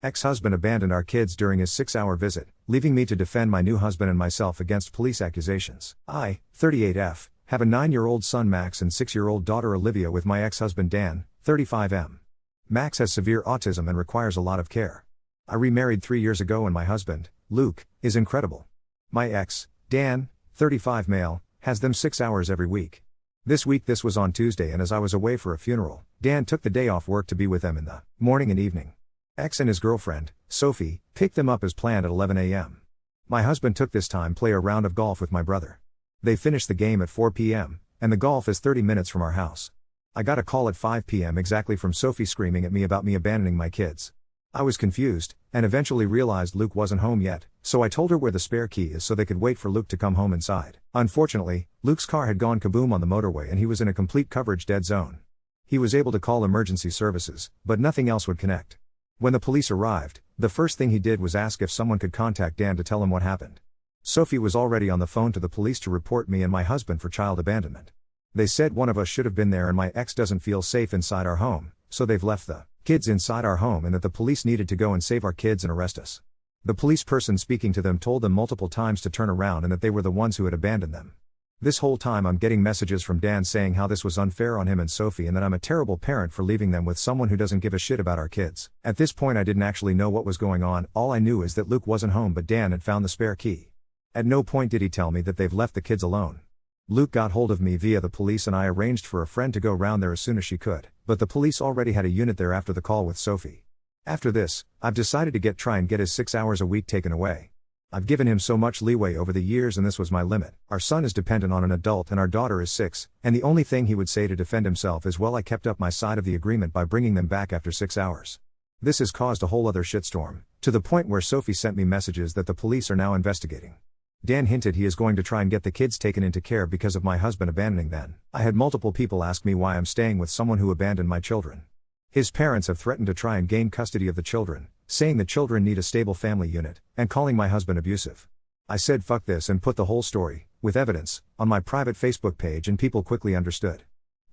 Ex-husband abandoned our kids during his 6-hour visit, leaving me to defend my new husband and myself against police accusations. I, 38F, have a 9-year-old son Max and 6-year-old daughter Olivia with my ex-husband Dan, 35M. Max has severe autism and requires a lot of care. I remarried 3 years ago and my husband, Luke, is incredible. My ex, Dan, 35 male, has them 6 hours every week. This was on Tuesday, and as I was away for a funeral, Dan took the day off work to be with them in the morning and evening. Ex and his girlfriend, Sophie, picked them up as planned at 11 a.m. My husband took this time play a round of golf with my brother. They finished the game at 4 p.m., and the golf is 30 minutes from our house. I got a call at 5 p.m. exactly from Sophie screaming at me about me abandoning my kids. I was confused, and eventually realized Luke wasn't home yet, so I told her where the spare key is so they could wait for Luke to come home inside. Unfortunately, Luke's car had gone kaboom on the motorway and he was in a complete coverage dead zone. He was able to call emergency services, but nothing else would connect. When the police arrived, the first thing he did was ask if someone could contact Dan to tell him what happened. Sophie was already on the phone to the police to report me and my husband for child abandonment. They said one of us should have been there and my ex doesn't feel safe inside our home, so they've left the kids inside our home and that the police needed to go and save our kids and arrest us. The police person speaking to them told them multiple times to turn around and that they were the ones who had abandoned them. This whole time I'm getting messages from Dan saying how this was unfair on him and Sophie and that I'm a terrible parent for leaving them with someone who doesn't give a shit about our kids. At this point I didn't actually know what was going on, all I knew is that Luke wasn't home but Dan had found the spare key. At no point did he tell me that they've left the kids alone. Luke got hold of me via the police and I arranged for a friend to go round there as soon as she could, but the police already had a unit there after the call with Sophie. After this, I've decided to try and get his 6 hours a week taken away. I've given him so much leeway over the years and this was my limit. Our son is dependent on an adult and our daughter is 6, and the only thing he would say to defend himself is well I kept up my side of the agreement by bringing them back after 6 hours. This has caused a whole other shitstorm, to the point where Sophie sent me messages that the police are now investigating. Dan hinted he is going to try and get the kids taken into care because of my husband abandoning them. I had multiple people ask me why I'm staying with someone who abandoned my children. His parents have threatened to try and gain custody of the children, saying the children need a stable family unit, and calling my husband abusive. I said fuck this and put the whole story, with evidence, on my private Facebook page and people quickly understood.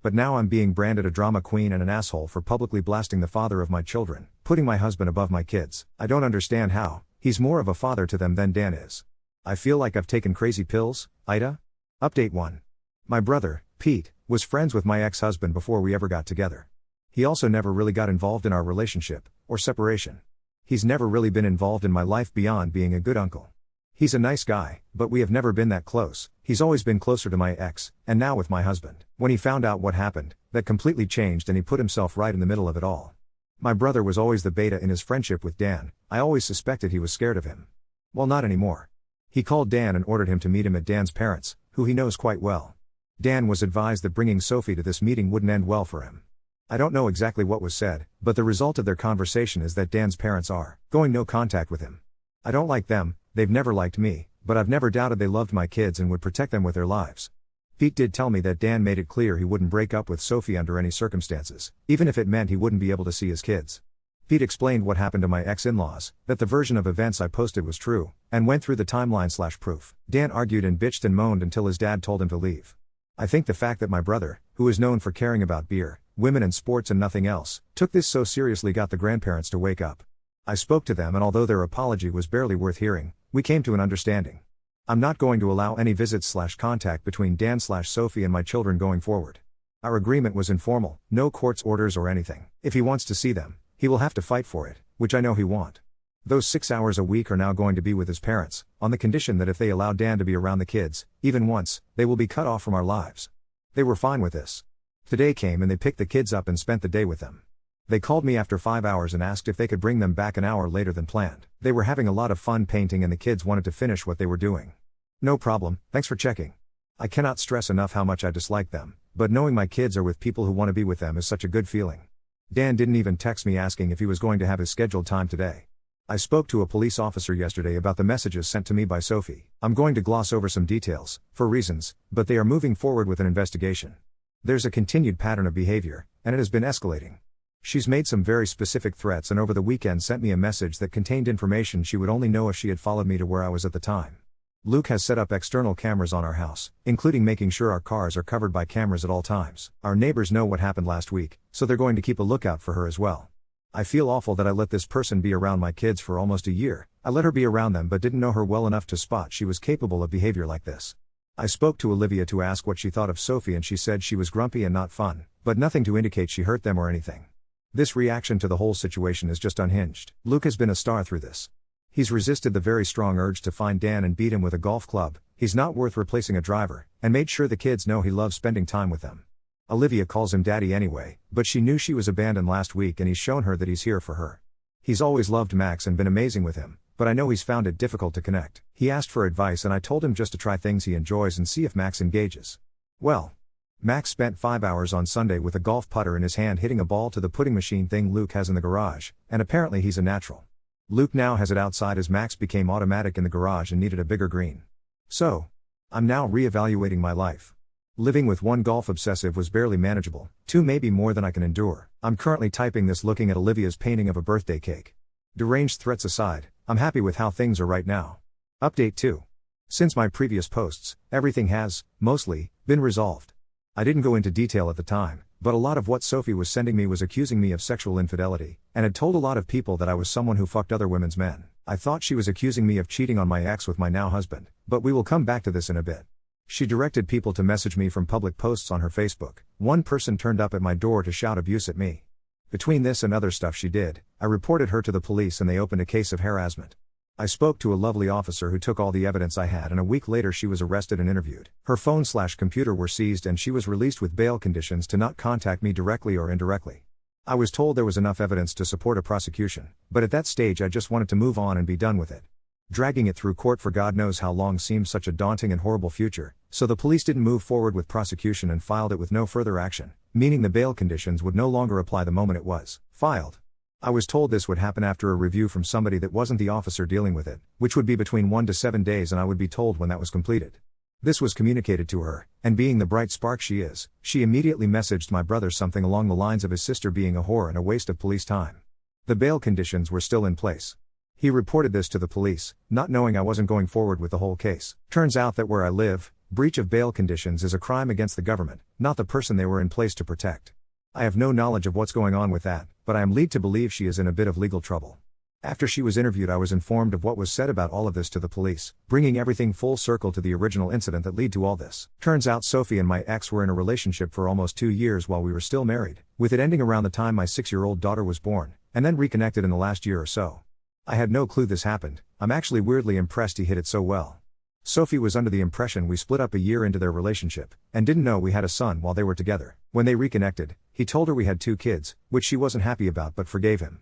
But now I'm being branded a drama queen and an asshole for publicly blasting the father of my children, putting my husband above my kids. I don't understand how. He's more of a father to them than Dan is. I feel like I've taken crazy pills. Ida? Update 1. My brother, Pete, was friends with my ex-husband before we ever got together. He also never really got involved in our relationship, or separation. He's never really been involved in my life beyond being a good uncle. He's a nice guy, but we have never been that close. He's always been closer to my ex, and now with my husband. When he found out what happened, that completely changed and he put himself right in the middle of it all. My brother was always the beta in his friendship with Dan. I always suspected he was scared of him. Well, not anymore. He called Dan and ordered him to meet him at Dan's parents, who he knows quite well. Dan was advised that bringing Sophie to this meeting wouldn't end well for him. I don't know exactly what was said, but the result of their conversation is that Dan's parents are going no contact with him. I don't like them, they've never liked me, but I've never doubted they loved my kids and would protect them with their lives. Pete did tell me that Dan made it clear he wouldn't break up with Sophie under any circumstances, even if it meant he wouldn't be able to see his kids. Pete explained what happened to my ex-in-laws, that the version of events I posted was true, and went through the timeline/proof. Dan argued and bitched and moaned until his dad told him to leave. I think the fact that my brother, who is known for caring about beer, women and sports and nothing else, took this so seriously got the grandparents to wake up. I spoke to them and although their apology was barely worth hearing, we came to an understanding. I'm not going to allow any visits/contact between Dan/Sophie and my children going forward. Our agreement was informal, no court's orders or anything. If he wants to see them, he will have to fight for it, which I know he won't. Those 6 hours a week are now going to be with his parents, on the condition that if they allow Dan to be around the kids, even once, they will be cut off from our lives. They were fine with this. Today came and they picked the kids up and spent the day with them. They called me after 5 hours and asked if they could bring them back an hour later than planned. They were having a lot of fun painting and the kids wanted to finish what they were doing. No problem, thanks for checking. I cannot stress enough how much I dislike them, but knowing my kids are with people who want to be with them is such a good feeling. Dan didn't even text me asking if he was going to have his scheduled time today. I spoke to a police officer yesterday about the messages sent to me by Sophie. I'm going to gloss over some details, for reasons, but they are moving forward with an investigation. There's a continued pattern of behavior, and it has been escalating. She's made some very specific threats and over the weekend sent me a message that contained information she would only know if she had followed me to where I was at the time. Luke has set up external cameras on our house, including making sure our cars are covered by cameras at all times. Our neighbors know what happened last week, so they're going to keep a lookout for her as well. I feel awful that I let this person be around my kids for almost a year. I let her be around them but didn't know her well enough to spot she was capable of behavior like this. I spoke to Olivia to ask what she thought of Sophie and she said she was grumpy and not fun, but nothing to indicate she hurt them or anything. This reaction to the whole situation is just unhinged. Luke has been a star through this. He's resisted the very strong urge to find Dan and beat him with a golf club, he's not worth replacing a driver, and made sure the kids know he loves spending time with them. Olivia calls him daddy anyway, but she knew she was abandoned last week and he's shown her that he's here for her. He's always loved Max and been amazing with him, but I know he's found it difficult to connect. He asked for advice and I told him just to try things he enjoys and see if Max engages. Well, Max spent 5 hours on Sunday with a golf putter in his hand hitting a ball to the pudding machine thing Luke has in the garage, and apparently he's a natural. Luke now has it outside as Max became automatic in the garage and needed a bigger green. So, I'm now re-evaluating my life. Living with one golf obsessive was barely manageable, 2 maybe more than I can endure. I'm currently typing this looking at Olivia's painting of a birthday cake. Deranged threats aside, I'm happy with how things are right now. Update 2. Since my previous posts, everything has, mostly, been resolved. I didn't go into detail at the time, but a lot of what Sophie was sending me was accusing me of sexual infidelity, and had told a lot of people that I was someone who fucked other women's men. I thought she was accusing me of cheating on my ex with my now husband, but we will come back to this in a bit. She directed people to message me from public posts on her Facebook. One person turned up at my door to shout abuse at me. Between this and other stuff she did, I reported her to the police and they opened a case of harassment. I spoke to a lovely officer who took all the evidence I had and a week later she was arrested and interviewed. Her phone/computer were seized and she was released with bail conditions to not contact me directly or indirectly. I was told there was enough evidence to support a prosecution, but at that stage I just wanted to move on and be done with it. Dragging it through court for God knows how long seemed such a daunting and horrible future, so the police didn't move forward with prosecution and filed it with no further action, meaning the bail conditions would no longer apply the moment it was filed. I was told this would happen after a review from somebody that wasn't the officer dealing with it, which would be between 1 to 7 days and I would be told when that was completed. This was communicated to her, and being the bright spark she is, she immediately messaged my brother something along the lines of his sister being a whore and a waste of police time. The bail conditions were still in place. He reported this to the police, not knowing I wasn't going forward with the whole case. Turns out that where I live, breach of bail conditions is a crime against the government, not the person they were in place to protect. I have no knowledge of what's going on with that, but I am led to believe she is in a bit of legal trouble. After she was interviewed I was informed of what was said about all of this to the police, bringing everything full circle to the original incident that led to all this. Turns out Sophie and my ex were in a relationship for almost 2 years while we were still married, with it ending around the time my 6-year-old daughter was born, and then reconnected in the last year or so. I had no clue this happened. I'm actually weirdly impressed he hid it so well. Sophie was under the impression we split up a year into their relationship, and didn't know we had a son while they were together. When they reconnected, he told her we had 2 kids, which she wasn't happy about but forgave him.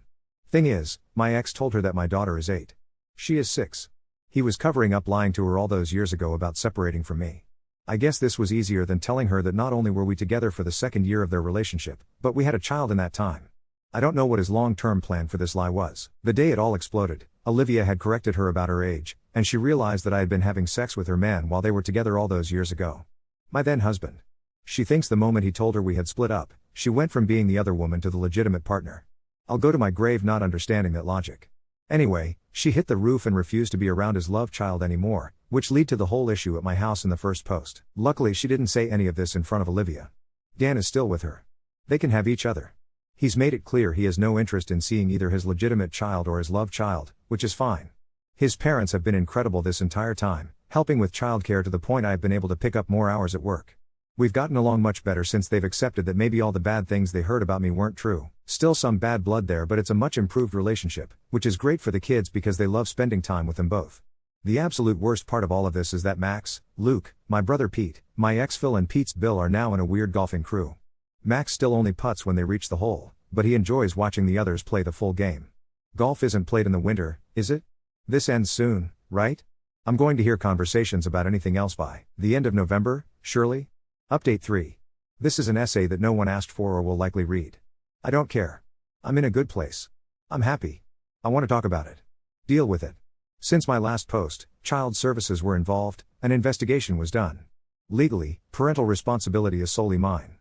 Thing is, my ex told her that my daughter is 8. She is 6. He was covering up lying to her all those years ago about separating from me. I guess this was easier than telling her that not only were we together for the 2nd year of their relationship, but we had a child in that time. I don't know what his long-term plan for this lie was. The day it all exploded, Olivia had corrected her about her age, and she realized that I had been having sex with her man while they were together all those years ago. My then husband. She thinks the moment he told her we had split up, she went from being the other woman to the legitimate partner. I'll go to my grave not understanding that logic. Anyway, she hit the roof and refused to be around his love child anymore, which led to the whole issue at my house in the first post. Luckily she didn't say any of this in front of Olivia. Dan is still with her. They can have each other. He's made it clear he has no interest in seeing either his legitimate child or his love child, which is fine. His parents have been incredible this entire time, helping with childcare to the point I have been able to pick up more hours at work. We've gotten along much better since they've accepted that maybe all the bad things they heard about me weren't true. Still some bad blood there, but it's a much improved relationship, which is great for the kids because they love spending time with them both. The absolute worst part of all of this is that Max, Luke, my brother Pete, my ex Phil and Pete's Bill are now in a weird golfing crew. Max still only putts when they reach the hole, but he enjoys watching the others play the full game. Golf isn't played in the winter, is it? This ends soon, right? I'm going to hear conversations about anything else by the end of November, surely? Update 3. This is an essay that no one asked for or will likely read. I don't care. I'm in a good place. I'm happy. I want to talk about it. Deal with it. Since my last post, child services were involved, an investigation was done. Legally, parental responsibility is solely mine.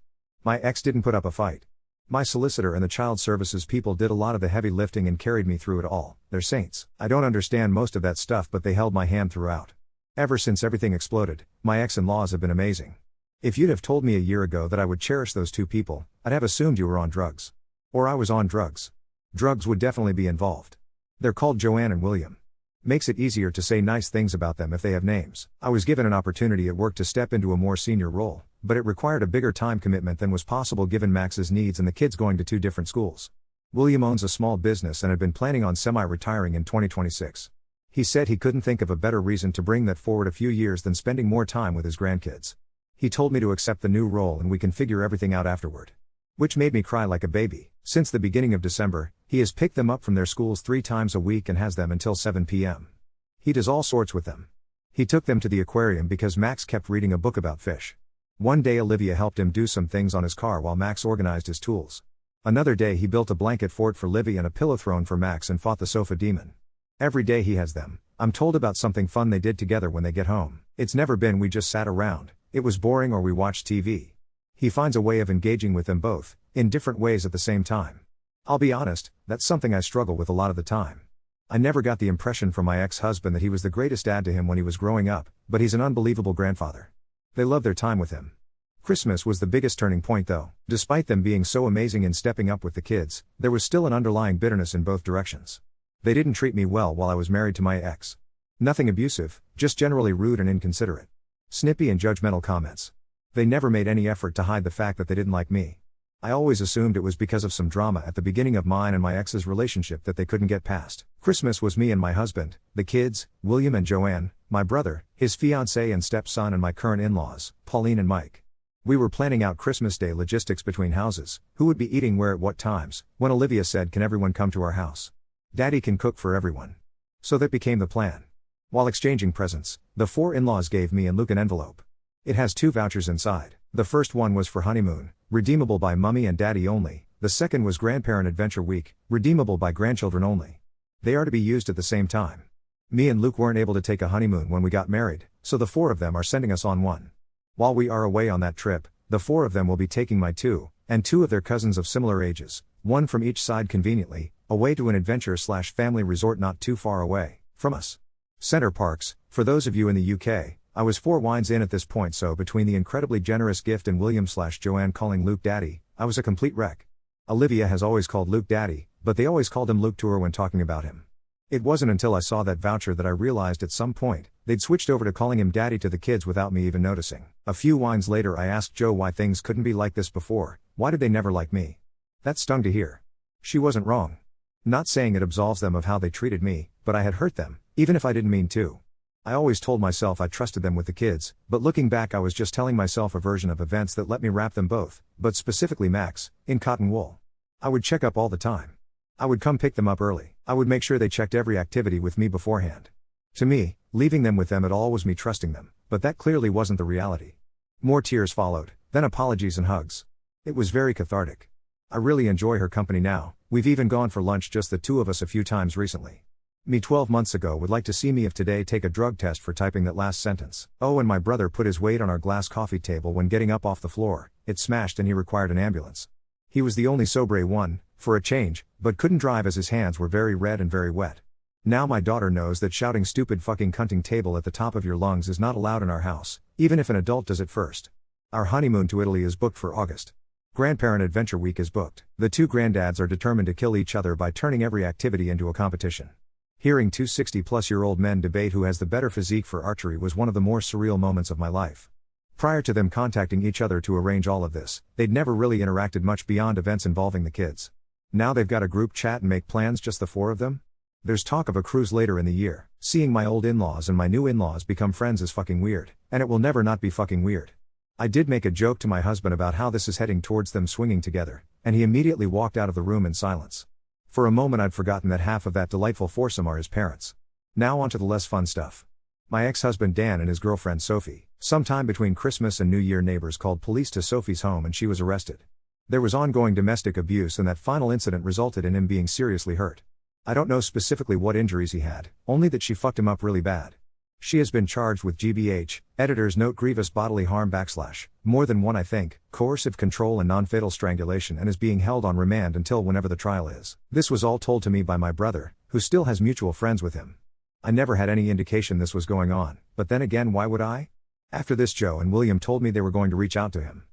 My ex didn't put up a fight. My solicitor and the child services people did a lot of the heavy lifting and carried me through it all. They're saints. I don't understand most of that stuff, but they held my hand throughout. Ever since everything exploded, my ex-in-laws have been amazing. If you'd have told me a year ago that I would cherish those 2 people, I'd have assumed you were on drugs. Or I was on drugs. Drugs would definitely be involved. They're called Joanne and William. Makes it easier to say nice things about them if they have names. I was given an opportunity at work to step into a more senior role, but it required a bigger time commitment than was possible given Max's needs and the kids going to 2 different schools. William owns a small business and had been planning on semi-retiring in 2026. He said he couldn't think of a better reason to bring that forward a few years than spending more time with his grandkids. He told me to accept the new role and we can figure everything out afterward. Which made me cry like a baby. Since the beginning of December, he has picked them up from their schools 3 times a week and has them until 7 p.m. He does all sorts with them. He took them to the aquarium because Max kept reading a book about fish. One day Olivia helped him do some things on his car while Max organized his tools. Another day he built a blanket fort for Livy and a pillow throne for Max and fought the sofa demon. Every day he has them. I'm told about something fun they did together when they get home. It's never been we just sat around, it was boring or we watched TV. He finds a way of engaging with them both, in different ways at the same time. I'll be honest, that's something I struggle with a lot of the time. I never got the impression from my ex-husband that he was the greatest dad to him when he was growing up, but he's an unbelievable grandfather. They love their time with him. Christmas was the biggest turning point though. Despite them being so amazing in stepping up with the kids, there was still an underlying bitterness in both directions. They didn't treat me well while I was married to my ex. Nothing abusive, just generally rude and inconsiderate. Snippy and judgmental comments. They never made any effort to hide the fact that they didn't like me. I always assumed it was because of some drama at the beginning of mine and my ex's relationship that they couldn't get past. Christmas was me and my husband, the kids, William and Joanne, my brother, his fiancée and stepson and my current in-laws, Pauline and Mike. We were planning out Christmas Day logistics between houses, who would be eating where at what times, when Olivia said, "Can everyone come to our house? Daddy can cook for everyone." So that became the plan. While exchanging presents, the 4 in-laws gave me and Luke an envelope. It has 2 vouchers inside. The first one was for honeymoon, redeemable by mummy and daddy only. The second was grandparent adventure week, redeemable by grandchildren only. They are to be used at the same time. Me and Luke weren't able to take a honeymoon when we got married, so the 4 of them are sending us on one. While we are away on that trip, the 4 of them will be taking my 2, and 2 of their cousins of similar ages, one from each side conveniently, away to an adventure/family resort not too far away from us. Center Parks, for those of you in the UK, I was 4 wines in at this point, so between the incredibly generous gift and William/Joanne calling Luke daddy, I was a complete wreck. Olivia has always called Luke daddy, but they always called him Luke to her when talking about him. It wasn't until I saw that voucher that I realized at some point, they'd switched over to calling him daddy to the kids without me even noticing. A few wines later I asked Jo why things couldn't be like this before, why did they never like me? That stung to hear. She wasn't wrong. Not saying it absolves them of how they treated me, but I had hurt them, even if I didn't mean to. I always told myself I trusted them with the kids, but looking back I was just telling myself a version of events that let me wrap them both, but specifically Max, in cotton wool. I would check up all the time. I would come pick them up early. I would make sure they checked every activity with me beforehand. To me, leaving them with them at all was me trusting them, but that clearly wasn't the reality. More tears followed, then apologies and hugs. It was very cathartic. I really enjoy her company now. We've even gone for lunch just the 2 of us a few times recently. Me 12 months ago would like to see me if today take a drug test for typing that last sentence. Oh, and my brother put his weight on our glass coffee table when getting up off the floor. It smashed and he required an ambulance. He was the only sobre one, for a change, but couldn't drive as his hands were very red and very wet. Now my daughter knows that shouting "stupid fucking cunting table" at the top of your lungs is not allowed in our house, even if an adult does it first. Our honeymoon to Italy is booked for August. Grandparent Adventure Week is booked. The 2 granddads are determined to kill each other by turning every activity into a competition. Hearing 2 60-plus-year-old men debate who has the better physique for archery was one of the more surreal moments of my life. Prior to them contacting each other to arrange all of this, they'd never really interacted much beyond events involving the kids. Now they've got a group chat and make plans, just the 4 of them? There's talk of a cruise later in the year. Seeing my old in-laws and my new in-laws become friends is fucking weird, and it will never not be fucking weird. I did make a joke to my husband about how this is heading towards them swinging together, and he immediately walked out of the room in silence. For a moment I'd forgotten that half of that delightful foursome are his parents. Now on to the less fun stuff. My ex-husband Dan and his girlfriend Sophie, sometime between Christmas and New Year, neighbors called police to Sophie's home and she was arrested. There was ongoing domestic abuse and that final incident resulted in him being seriously hurt. I don't know specifically what injuries he had, only that she fucked him up really bad. She has been charged with GBH, editor's note grievous bodily harm / more than one I think, coercive control and non-fatal strangulation, and is being held on remand until whenever the trial is. This was all told to me by my brother, who still has mutual friends with him. I never had any indication this was going on, but then again, why would I? After this, Jo and William told me they were going to reach out to him.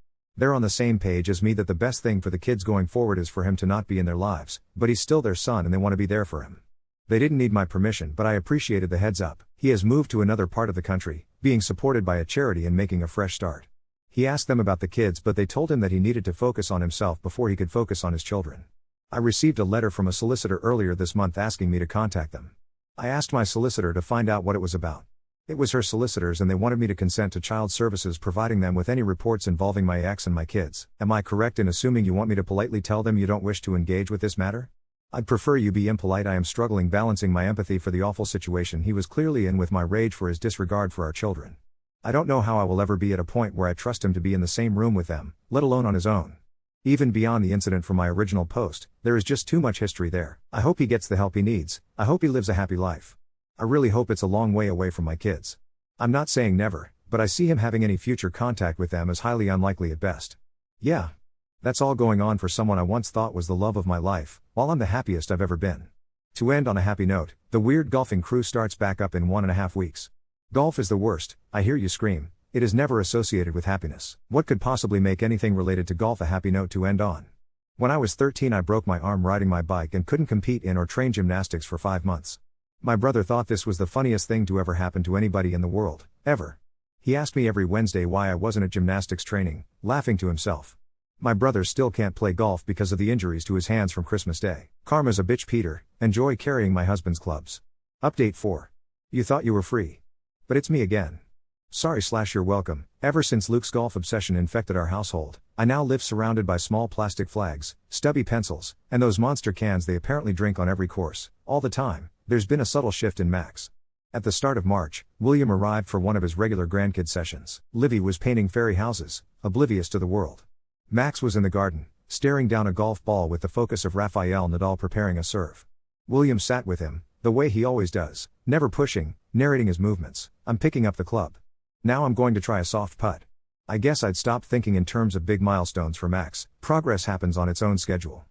They're on the same page as me that the best thing for the kids going forward is for him to not be in their lives, but he's still their son and they want to be there for him. They didn't need my permission, but I appreciated the heads up. He has moved to another part of the country, being supported by a charity and making a fresh start. He asked them about the kids, but they told him that he needed to focus on himself before he could focus on his children. I received a letter from a solicitor earlier this month asking me to contact them. I asked my solicitor to find out what it was about. It was her solicitors and they wanted me to consent to child services providing them with any reports involving my ex and my kids. Am I correct in assuming you want me to politely tell them you don't wish to engage with this matter? I'd prefer you be impolite. I am struggling balancing my empathy for the awful situation he was clearly in with my rage for his disregard for our children. I don't know how I will ever be at a point where I trust him to be in the same room with them, let alone on his own. Even beyond the incident from my original post, there is just too much history there. I hope he gets the help he needs. I hope he lives a happy life. I really hope it's a long way away from my kids. I'm not saying never, but I see him having any future contact with them as highly unlikely at best. Yeah. That's all going on for someone I once thought was the love of my life, while I'm the happiest I've ever been. To end on a happy note, the weird golfing crew starts back up in 1.5 weeks. Golf is the worst, I hear you scream. It is never associated with happiness. What could possibly make anything related to golf a happy note to end on? When I was 13 I broke my arm riding my bike and couldn't compete in or train gymnastics for 5 months. My brother thought this was the funniest thing to ever happen to anybody in the world, ever. He asked me every Wednesday why I wasn't at gymnastics training, laughing to himself. My brother still can't play golf because of the injuries to his hands from Christmas Day. Karma's a bitch, Peter. Enjoy carrying my husband's clubs. Update 4. You thought you were free. But it's me again. Sorry / you're welcome. Ever since Luke's golf obsession infected our household, I now live surrounded by small plastic flags, stubby pencils, and those monster cans they apparently drink on every course. All the time, there's been a subtle shift in Max. At the start of March, William arrived for one of his regular grandkid sessions. Livy was painting fairy houses, oblivious to the world. Max was in the garden, staring down a golf ball with the focus of Rafael Nadal preparing a serve. William sat with him, the way he always does, never pushing, narrating his movements. I'm picking up the club. Now I'm going to try a soft putt. I guess I'd stopped thinking in terms of big milestones for Max. Progress happens on its own schedule.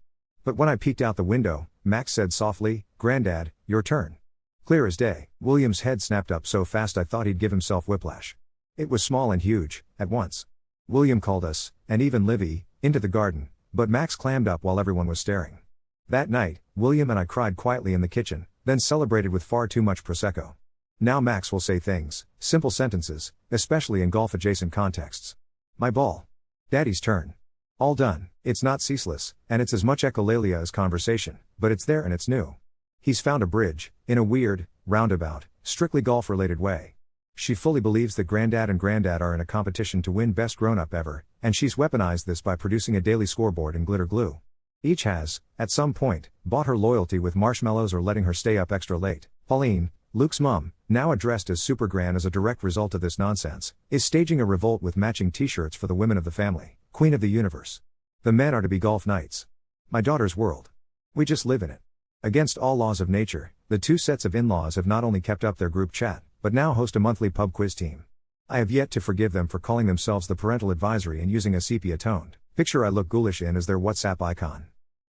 But when I peeked out the window, Max said softly, "Granddad, your turn." Clear as day, William's head snapped up so fast I thought he'd give himself whiplash. It was small and huge, at once. William called us, and even Livy, into the garden, but Max clammed up while everyone was staring. That night, William and I cried quietly in the kitchen, then celebrated with far too much Prosecco. Now Max will say things, simple sentences, especially in golf-adjacent contexts. My ball. Daddy's turn. All done. It's not ceaseless, and it's as much echolalia as conversation, but it's there and it's new. He's found a bridge, in a weird, roundabout, strictly golf-related way. She fully believes that Granddad and Granddad are in a competition to win best grown-up ever, and she's weaponized this by producing a daily scoreboard in glitter glue. Each has, at some point, bought her loyalty with marshmallows or letting her stay up extra late. Pauline, Luke's mom, now addressed as Supergran as a direct result of this nonsense, is staging a revolt with matching t-shirts for the women of the family, Queen of the Universe. The men are to be golf knights. My daughter's world. We just live in it. Against all laws of nature, the two sets of in-laws have not only kept up their group chat, but now host a monthly pub quiz team. I have yet to forgive them for calling themselves the parental advisory and using a sepia-toned picture I look ghoulish in as their WhatsApp icon.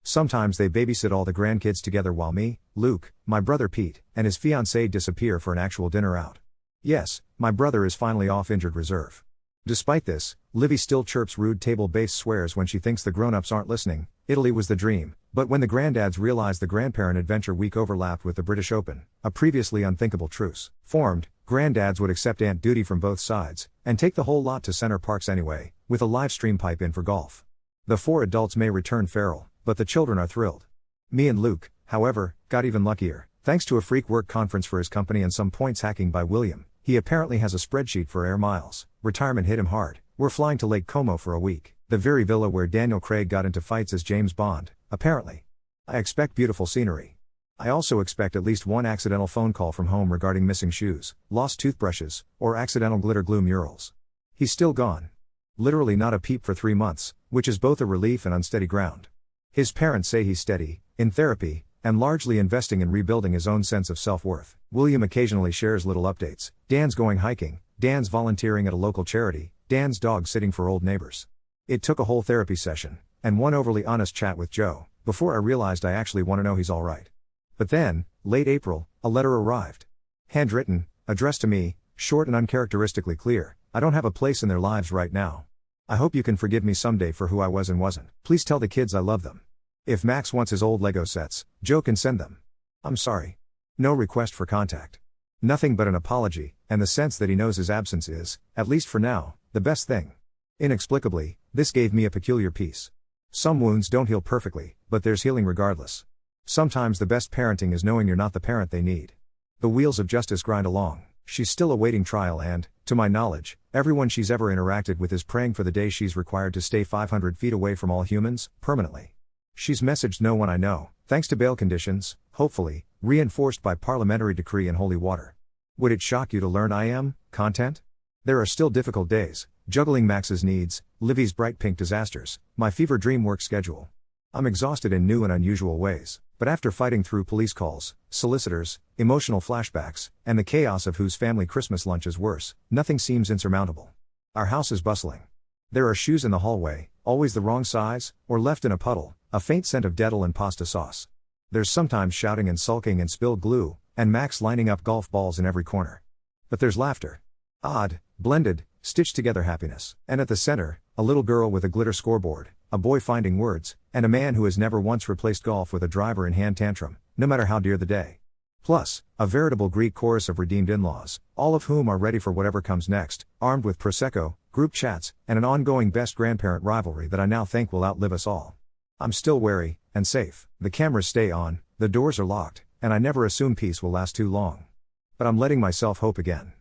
Sometimes they babysit all the grandkids together while me, Luke, my brother Pete, and his fiancée disappear for an actual dinner out. Yes, my brother is finally off injured reserve. Despite this, Livy still chirps rude table-based swears when she thinks the grown-ups aren't listening. Italy was the dream, but when the granddads realized the grandparent adventure week overlapped with the British Open, a previously unthinkable truce formed, granddads would accept aunt duty from both sides, and take the whole lot to Center Parcs anyway, with a live stream pipe in for golf. The 4 adults may return feral, but the children are thrilled. Me and Luke, however, got even luckier, thanks to a freak work conference for his company and some points hacking by William. He apparently has a spreadsheet for air miles. Retirement hit him hard. We're flying to Lake Como for a week, the very villa where Daniel Craig got into fights as James Bond, apparently. I expect beautiful scenery. I also expect at least one accidental phone call from home regarding missing shoes, lost toothbrushes, or accidental glitter glue murals. He's still gone. Literally not a peep for 3 months, which is both a relief and unsteady ground. His parents say he's steady, in therapy, and largely investing in rebuilding his own sense of self-worth. William occasionally shares little updates. Dan's going hiking, Dan's volunteering at a local charity, Dan's dog sitting for old neighbors. It took a whole therapy session, and one overly honest chat with Joe, before I realized I actually want to know he's alright. But then, late April, a letter arrived. Handwritten, addressed to me, short and uncharacteristically clear. I don't have a place in their lives right now. I hope you can forgive me someday for who I was and wasn't. Please tell the kids I love them. If Max wants his old Lego sets, Joe can send them. I'm sorry. No request for contact. Nothing but an apology, and the sense that he knows his absence is, at least for now, the best thing. Inexplicably, this gave me a peculiar peace. Some wounds don't heal perfectly, but there's healing regardless. Sometimes the best parenting is knowing you're not the parent they need. The wheels of justice grind along. She's still awaiting trial and, to my knowledge, everyone she's ever interacted with is praying for the day she's required to stay 500 feet away from all humans, permanently. She's messaged no one I know, thanks to bail conditions, hopefully, reinforced by parliamentary decree and holy water. Would it shock you to learn I am content? There are still difficult days, juggling Max's needs, Livy's bright pink disasters, my fever dream work schedule. I'm exhausted in new and unusual ways, but after fighting through police calls, solicitors, emotional flashbacks, and the chaos of whose family Christmas lunch is worse, nothing seems insurmountable. Our house is bustling. There are shoes in the hallway, always the wrong size, or left in a puddle, a faint scent of Dettol and pasta sauce. There's sometimes shouting and sulking and spilled glue, and Max lining up golf balls in every corner. But there's laughter. Odd, blended, stitched together happiness. And at the center, a little girl with a glitter scoreboard, a boy finding words, and a man who has never once replaced golf with a driver in hand tantrum, no matter how dear the day. Plus, a veritable Greek chorus of redeemed in-laws, all of whom are ready for whatever comes next, armed with Prosecco, group chats, and an ongoing best grandparent rivalry that I now think will outlive us all. I'm still wary, and safe, the cameras stay on, the doors are locked, and I never assume peace will last too long. But I'm letting myself hope again.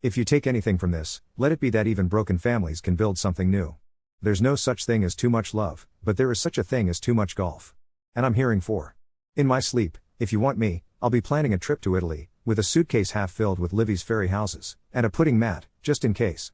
If you take anything from this, let it be that even broken families can build something new. There's no such thing as too much love, but there is such a thing as too much golf. And I'm hearing for. In my sleep, if you want me, I'll be planning a trip to Italy, with a suitcase half filled with Livy's fairy houses, and a pudding mat, just in case.